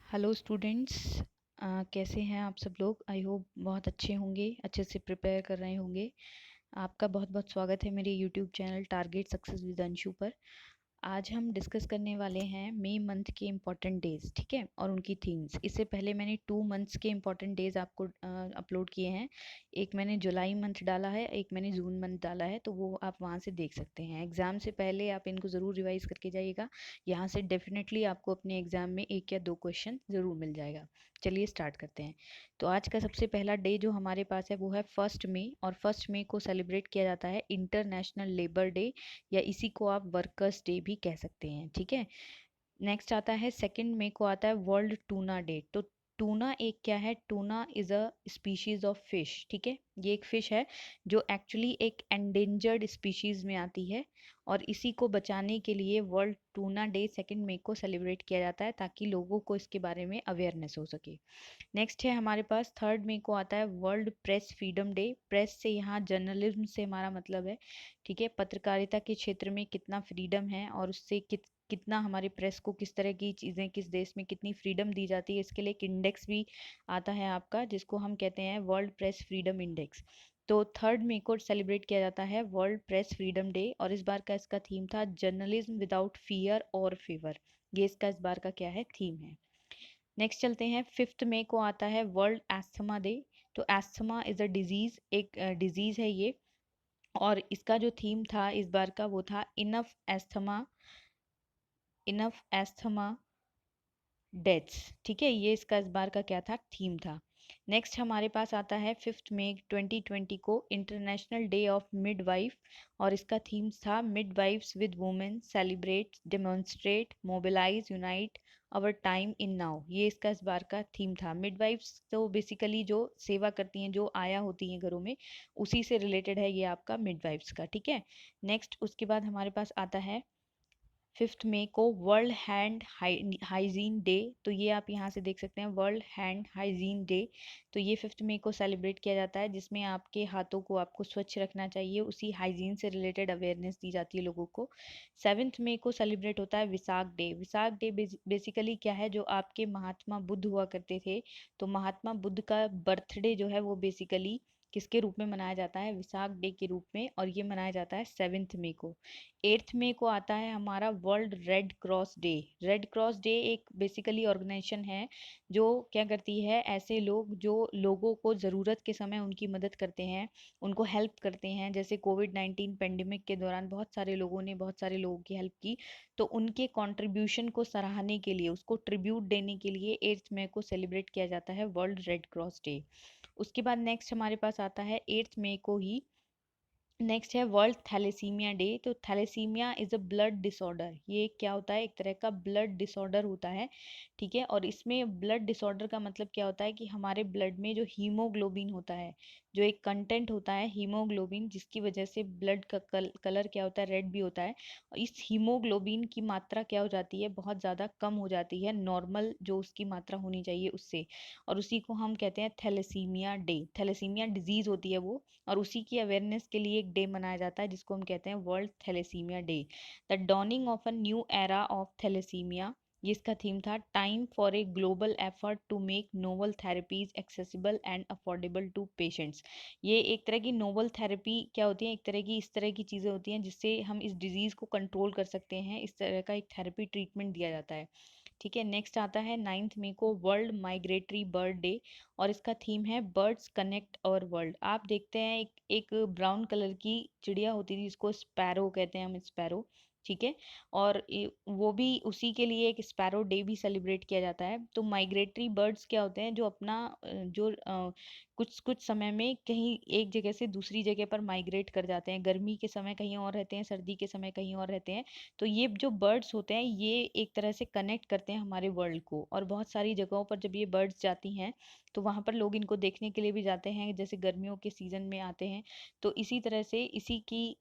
Hello students. कैसे हैं आप सब लोग? आई होप बहुत अच्छे होंगे, अच्छे से प्रिपेयर कर रहे होंगे। आपका बहुत बहुत स्वागत है मेरे YouTube channel target success with Anshu पर। आज हम डिस्कस करने वाले हैं मई मंथ के इम्पॉर्टेंट डेज, ठीक है, और उनकी थीम्स। इससे पहले मैंने 2 मंथ्स के इम्पॉर्टेंट डेज आपको अपलोड किए हैं। एक मैंने जुलाई मंथ डाला है, एक मैंने जून मंथ डाला है, तो वो आप वहाँ से देख सकते हैं। एग्ज़ाम से पहले आप इनको ज़रूर रिवाइज करके जाइएगा। यहाँ से डेफिनेटली आपको अपने एग्ज़ाम में 1 या 2 क्वेश्चन ज़रूर मिल जाएगा। चलिए स्टार्ट करते हैं। तो आज का सबसे पहला डे जो हमारे पास है वो है 1 मई, और 1 मई को सेलिब्रेट किया जाता है इंटरनेशनल लेबर डे, या इसी को आप वर्कर्स डे भी कह सकते हैं, ठीक है। नेक्स्ट आता है 2 मई को आता है वर्ल्ड टूना डे। तो टूना एक क्या है? Tuna is a species of fish, ठीक है। ये एक फिश है जो एक्चुअली एक एंडेंजर्ड स्पीशीज में आती है, और इसी को बचाने के लिए वर्ल्ड टूना डे 2 मई को सेलिब्रेट किया जाता है, ताकि लोगों को इसके बारे में अवेयरनेस हो सके। नेक्स्ट है हमारे पास 3 मई को आता है world press freedom day. Press से यहाँ जर्नलिज्म से हमारा मतलब है, ठीक है। पत्रकारिता के क्षेत्र में कितना फ्रीडम है, और उससे कितना हमारे प्रेस को किस तरह की चीज़ें, किस देश में कितनी फ्रीडम दी जाती है, इसके लिए एक इंडेक्स भी आता है आपका, जिसको हम कहते हैं वर्ल्ड प्रेस फ्रीडम इंडेक्स। तो 3 मई को सेलिब्रेट किया जाता है वर्ल्ड प्रेस फ्रीडम डे, और इस बार का इसका थीम था जर्नलिज्म विदाउट फियर और फेवर। ये इसका इस बार का क्या है? थीम है। नेक्स्ट चलते हैं, 5 मई को आता है वर्ल्ड एस्थमा डे। तो एस्थमा इज अ डिजीज, एक डिजीज है ये, और इसका जो थीम था इस बार का वो था इनफ एस्थमा डेथ्स, ठीक है। ये इसका इस बार का क्या था? थीम था। नेक्स्ट हमारे पास आता है 5 मई 2020 को इंटरनेशनल डे ऑफ मिडवाइफ, और इसका थीम था midwives with women celebrate demonstrate mobilise unite our time in now. ये इसका इस बार का थीम था। मिडवाइफ्स तो बेसिकली जो सेवा करती हैं, जो आया होती हैं घरों में, उसी से रिलेटेड है ये आपका मिडवाइफ्स का, ठीक है। नेक्स्ट उसके बाद हमारे पास आता है 5 मई को वर्ल्ड हैंड हाइजीन डे। तो ये आप यहाँ से देख सकते हैं वर्ल्ड हैंड हाइजीन डे। तो ये 5 मई को सेलिब्रेट किया जाता है, जिसमें आपके हाथों को आपको स्वच्छ रखना चाहिए, उसी हाइजीन से रिलेटेड अवेयरनेस दी जाती है लोगों को। 7 मई को सेलिब्रेट होता है विसाख डे। विसाख डे बेसिकली क्या है? जो आपके महात्मा बुद्ध हुआ करते थे, तो महात्मा बुद्ध का बर्थडे जो है वो बेसिकली किसके रूप में मनाया जाता है? विसाख डे के रूप में, और ये मनाया जाता है 7 मई को। 8 मई को आता है हमारा world red cross day. Red cross day एक बेसिकली ऑर्गेनाइजेशन है जो क्या करती है, ऐसे लोग जो लोगों को ज़रूरत के समय उनकी मदद करते हैं, उनको हेल्प करते हैं। जैसे कोविड-19 पेंडेमिक के दौरान बहुत सारे लोगों ने बहुत सारे लोगों की हेल्प की, तो उनके कंट्रीब्यूशन को सराहने के लिए, उसको ट्रिब्यूट देने के लिए 8 मई को सेलिब्रेट किया जाता है वर्ल्ड रेड क्रॉस डे। उसके बाद नेक्स्ट हमारे पास आता है 8 मई को ही, नेक्स्ट है वर्ल्ड थैलेसीमिया डे। तो thalassemia is a blood disorder. ये क्या होता है? एक तरह का ब्लड डिसऑर्डर होता है, ठीक है। और इसमें ब्लड डिसऑर्डर का मतलब क्या होता है कि हमारे ब्लड में जो हीमोग्लोबिन होता है, जो एक कंटेंट होता है हीमोग्लोबिन, जिसकी वजह से ब्लड का कलर क्या होता है? रेड भी होता है। और इस हीमोग्लोबिन की मात्रा क्या हो जाती है? बहुत ज़्यादा कम हो जाती है नॉर्मल जो उसकी मात्रा होनी चाहिए उससे, और उसी को हम कहते हैं थैलेसीमिया डे। थैलेसीमिया डिजीज होती है वो, और उसी की अवेयरनेस के लिए एक डे मनाया जाता है जिसको हम कहते हैं world thalassemia day. The dawning of a new era of thalassemia, ये इसका थीम था time for a global effort to make novel therapies accessible and affordable to patients. ये एक तरह की नोवल थेरेपी क्या होती है? एक तरह की इस तरह की चीज़ें होती हैं जिससे हम इस डिजीज़ को कंट्रोल कर सकते हैं, इस तरह का एक थेरेपी ट्रीटमेंट दिया जाता है, ठीक है। नेक्स्ट आता है 9 मई को वर्ल्ड माइग्रेटरी बर्ड डे, और इसका थीम है बर्ड्स कनेक्ट अवर वर्ल्ड। आप देखते हैं एक ब्राउन कलर की चिड़िया होती थी जिसको स्पैरो कहते हैं हम, स्पैरो, ठीक है। और वो भी उसी के लिए एक स्पैरो डे भी सेलिब्रेट किया जाता है। तो माइग्रेटरी बर्ड्स क्या होते हैं? जो अपना जो कुछ कुछ समय में कहीं एक जगह से दूसरी जगह पर माइग्रेट कर जाते हैं। गर्मी के समय कहीं और रहते हैं, सर्दी के समय कहीं और रहते हैं। तो ये जो बर्ड्स होते हैं ये एक तरह से कनेक्ट करते हैं हमारे वर्ल्ड को, और बहुत सारी जगहों पर जब ये बर्ड्स जाती हैं तो वहाँ पर लोग इनको देखने के लिए भी जाते हैं, जैसे गर्मियों के सीज़न में आते हैं। तो इसी तरह से इसी की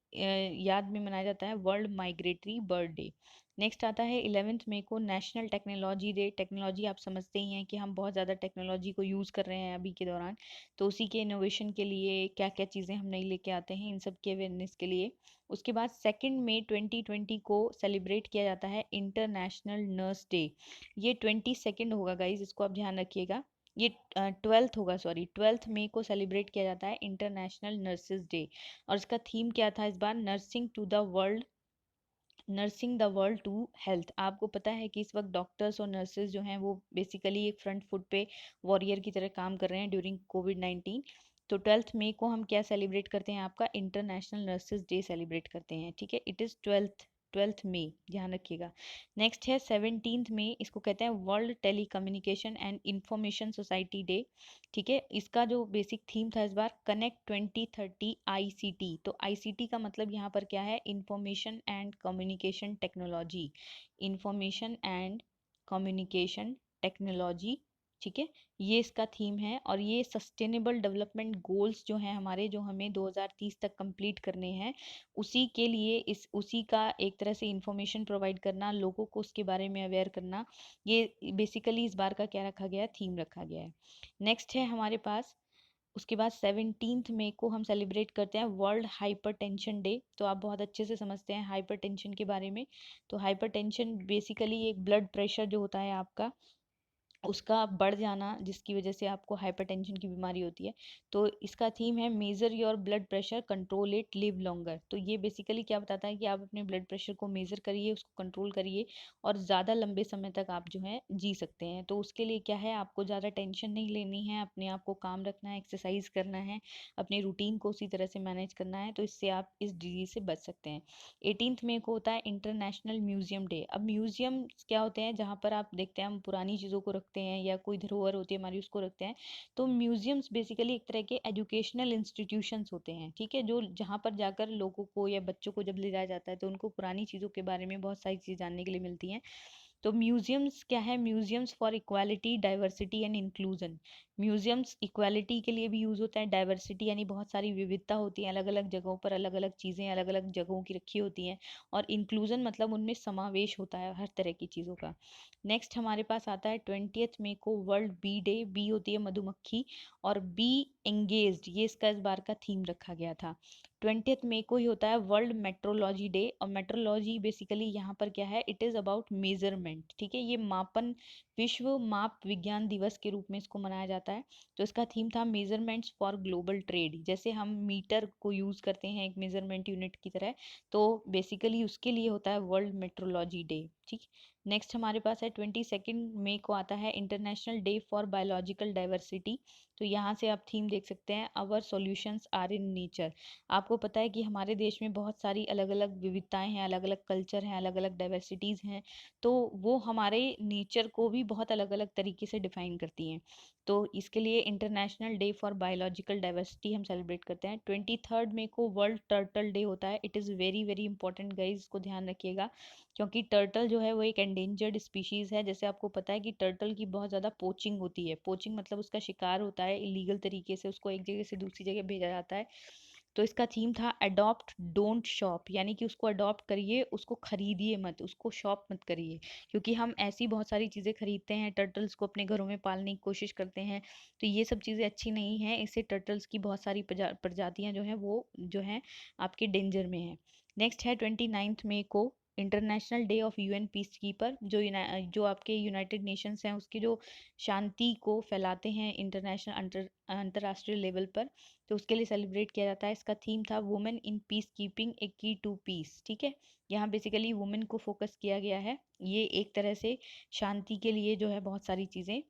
याद में मनाया जाता है world migratory bird day. Next आता है 11 मई को नेशनल टेक्नोलॉजी डे। टेक्नोलॉजी आप समझते ही हैं कि हम बहुत ज़्यादा टेक्नोलॉजी को यूज़ कर रहे हैं अभी के दौरान, तो उसी के इनोवेशन के लिए क्या क्या चीज़ें हम नई लेके आते हैं, इन सब के अवेयरनेस के लिए। उसके बाद 2 मई 2020 को सेलिब्रेट किया जाता है इंटरनेशनल नर्स डे। ये 22 होगा गाइज, इसको आप ध्यान रखिएगा। ये 12 होगा, सॉरी 12 मई को सेलिब्रेट किया जाता है इंटरनेशनल नर्सेज डे। और इसका थीम क्या था इस बार, nursing the world to health. आपको पता है कि इस वक्त डॉक्टर्स और नर्सेज जो हैं वो बेसिकली एक फ्रंट फुट पे वॉरियर की तरह काम कर रहे हैं ड्यूरिंग कोविड-19। तो 12 मई को हम क्या सेलिब्रेट करते हैं, आपका इंटरनेशनल नर्सेज डे सेलिब्रेट करते हैं, ठीक है। इट इज़ 12 मई, ध्यान रखिएगा। नेक्स्ट है 17 मई, इसको कहते हैं world telecommunication and information society day, ठीक है। इसका जो बेसिक थीम था इस बार, कनेक्ट 2030 आईसीटी। तो आईसीटी का मतलब यहाँ पर क्या है, information and communication technology, information and communication technology, ठीक है। ये इसका थीम है। और ये सस्टेनेबल डेवलपमेंट गोल्स जो हैं हमारे, जो हमें 2030 तक कंप्लीट करने हैं, उसी के लिए उसी का एक तरह से इंफॉर्मेशन प्रोवाइड करना, लोगों को उसके बारे में अवेयर करना, ये बेसिकली इस बार का क्या रखा गया है, थीम रखा गया है। नेक्स्ट है हमारे पास, उसके बाद 17 मई को हम सेलिब्रेट करते हैं वर्ल्ड हाइपर टेंशन डे। तो आप बहुत अच्छे से समझते हैं हाइपर टेंशन के बारे में। तो हाइपर टेंशन बेसिकली एक ब्लड प्रेशर जो होता है आपका, उसका बढ़ जाना, जिसकी वजह से आपको हाइपरटेंशन की बीमारी होती है। तो इसका थीम है major your blood pressure, control it, live longer. तो ये बेसिकली क्या बताता है कि आप अपने ब्लड प्रेशर को मेजर करिए, उसको कंट्रोल करिए, और ज़्यादा लंबे समय तक आप जो है जी सकते हैं। तो उसके लिए क्या है, आपको ज़्यादा टेंशन नहीं लेनी है, अपने आप को काम रखना है, एक्सरसाइज करना है, अपने रूटीन को उसी तरह से मैनेज करना है, तो इससे आप इस डिजीज से बच सकते हैं। 18 मई को होता है इंटरनेशनल म्यूजियम डे। अब म्यूजियम क्या होते हैं, जहाँ पर आप देखते हैं हम पुरानी चीज़ों को रखते हैं, या कोई धरोहर होती है हमारी उसको रखते हैं। तो म्यूजियम्स बेसिकली एक तरह के एजुकेशनल इंस्टीट्यूशंस होते हैं, ठीक है, जो जहाँ पर जाकर लोगों को या बच्चों को जब ले जाया जाता है तो उनको पुरानी चीज़ों के बारे में बहुत सारी चीज़ जानने के लिए मिलती हैं। तो म्यूजियम्स क्या है, museums for equality, diversity and inclusion. Museums equality के लिए भी यूज़ होता है, डाइवर्सिटी यानी बहुत सारी विविधता होती है, अलग अलग जगहों पर अलग अलग चीज़ें अलग अलग जगहों की रखी होती हैं, और इंक्लूजन मतलब उनमें समावेश होता है हर तरह की चीज़ों का। नेक्स्ट हमारे पास आता है 20 मई को वर्ल्ड बी डे। बी होती है मधुमक्खी, और बी एंगेज्ड, ये इसका इस बार का थीम रखा गया था। 20 मई को ही होता है वर्ल्ड मेट्रोलॉजी डे। और मेट्रोलॉजी बेसिकली यहाँ पर क्या है, इट इज़ अबाउट मेजरमेंट, ठीक है। ये मापन, विश्व माप विज्ञान दिवस के रूप में इसको मनाया जाता है। तो इसका थीम था मेजरमेंट्स फॉर ग्लोबल ट्रेड। जैसे हम मीटर को यूज़ करते हैं एक मेजरमेंट यूनिट की तरह, तो बेसिकली उसके लिए होता है वर्ल्ड मेट्रोलॉजी डे, ठीक। नेक्स्ट हमारे पास है 22 मई को आता है international day for biological diversity. तो यहाँ से आप थीम देख सकते हैं, our solutions are in nature. आपको पता है कि हमारे देश में बहुत सारी अलग अलग विविधताएं हैं, अलग अलग कल्चर हैं, अलग अलग डाइवर्सिटीज़ हैं, तो वो हमारे नेचर को भी बहुत अलग अलग तरीके से डिफाइन करती हैं। तो इसके लिए international day for biological diversity हम सेलिब्रेट करते हैं। 23 मई को वर्ल्ड टर्टल डे होता है। It is very very important guys, इसको ध्यान रखिएगा, क्योंकि टर्टल जो है वो एक एंडेंजर्ड स्पीशीज़ है। जैसे आपको पता है कि टर्टल की बहुत ज़्यादा पोचिंग होती है, पोचिंग मतलब उसका शिकार होता है इलीगल तरीके से, उसको एक जगह से दूसरी जगह भेजा जाता है। तो इसका थीम था अडॉप्ट डोंट शॉप, यानी कि उसको अडॉप्ट करिए, उसको खरीदिए मत, उसको शॉप मत करिए। क्योंकि हम ऐसी बहुत सारी चीज़ें खरीदते हैं, टर्टल्स को अपने घरों में पालने की कोशिश करते हैं, तो ये सब चीज़ें अच्छी नहीं हैं। इससे टर्टल्स की बहुत सारी प्रजातियां जो हैं वो जो हैं आपके डेंजर में हैं। नेक्स्ट है 29 मई को international day of UN peace keeper. जो आपके यूनाइटेड नेशंस हैं उसकी जो शांति को फैलाते हैं इंटरनेशनल अंतर्राष्ट्रीय लेवल पर, तो उसके लिए सेलिब्रेट किया जाता है। इसका थीम था वुमेन इन पीस कीपिंग, ए की टू पीस, ठीक है। यहाँ बेसिकली वुमेन को फोकस किया गया है। ये एक तरह से शांति के लिए जो है बहुत सारी चीज़ें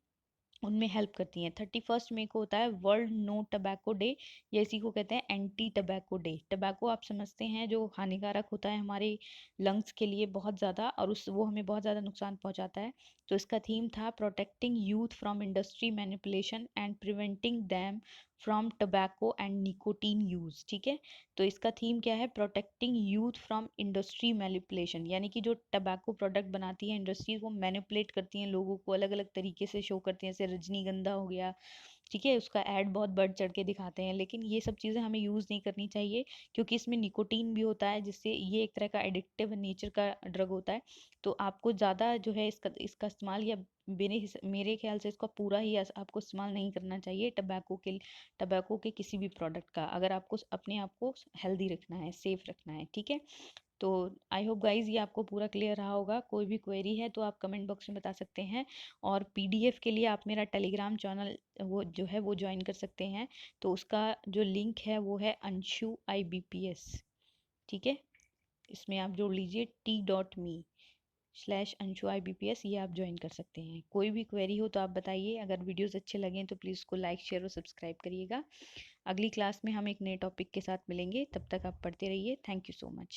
उनमें हेल्प करती हैं। 31 मई को होता है वर्ल्ड नो टबैको डे, या इसी को कहते हैं एंटी टबैको डे। टबैको आप समझते हैं जो हानिकारक होता है हमारे लंग्स के लिए बहुत ज़्यादा, और उस वो हमें बहुत ज़्यादा नुकसान पहुंचाता है। तो इसका थीम था protecting youth from industry manipulation and preventing them from tobacco and nicotine use, ठीक है। तो इसका थीम क्या है, protecting youth from industry manipulation, यानी कि जो टबैको प्रोडक्ट बनाती है इंडस्ट्रीज, वो मैनिपुलेट करती हैं लोगों को, अलग अलग तरीके से शो करती हैं, जैसे रजनीगंधा हो गया, ठीक है, उसका ऐड बहुत बढ़ चढ़ के दिखाते हैं, लेकिन ये सब चीज़ें हमें यूज़ नहीं करनी चाहिए, क्योंकि इसमें निकोटीन भी होता है, जिससे ये एक तरह का एडिक्टिव नेचर का ड्रग होता है। तो आपको ज़्यादा जो है इसका इसका इस्तेमाल, या मेरे ख्याल से इसका पूरा ही आपको इस्तेमाल नहीं करना चाहिए टबैको के किसी भी प्रोडक्ट का, अगर आपको अपने आप को हेल्दी रखना है, सेफ रखना है। ठीक है, तो आई होप गाइज ये आपको पूरा क्लियर रहा होगा। कोई भी क्वेरी है तो आप कमेंट बॉक्स में बता सकते हैं, और पीडीएफ के लिए आप मेरा टेलीग्राम चैनल वो जो है वो ज्वाइन कर सकते हैं। तो उसका जो लिंक है वो है अंशु IBPS। ठीक है, इसमें आप जोड़ लीजिए t.me/अंशु IBPS, ये आप ज्वाइन कर सकते हैं। कोई भी क्वेरी हो तो आप बताइए। अगर वीडियोस अच्छे लगें तो प्लीज़ उसको लाइक शेयर और सब्सक्राइब करिएगा। अगली क्लास में हम एक नए टॉपिक के साथ मिलेंगे, तब तक आप पढ़ते रहिए। Thank you so much.